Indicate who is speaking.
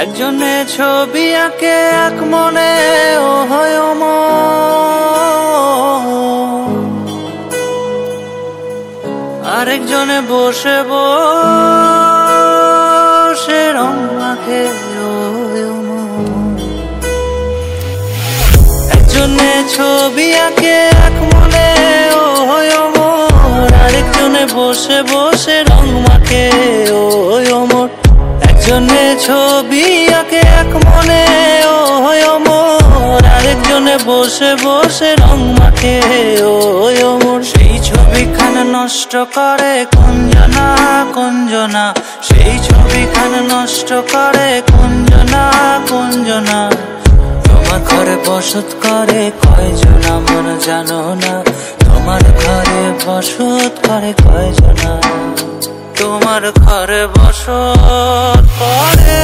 Speaker 1: একজনে ছবি আঁকে এক মনে ও হয় আরেকজনে বসে বসে রং মাখে একজনে ছবি আঁকে এক মনে ও হয় আরেকজনে বসে বসে রং মাখে ও অমর। একজনে ছবি আঁকে এক মনে ও হয় আরেকজনে বসে বসে রং মাখে ও অমর। সেই ছবিখান নষ্ট করে কুঞ্জনা কুঞ্জনা, সেই ছবিখান নষ্ট করে কুঞ্জনা কুঞ্জনা। তোমার ঘরে বসত করে কয়জনা মন জানো না, তোমার ঘরে বসত করে কয়জনা, তোমার ঘরে বসত করে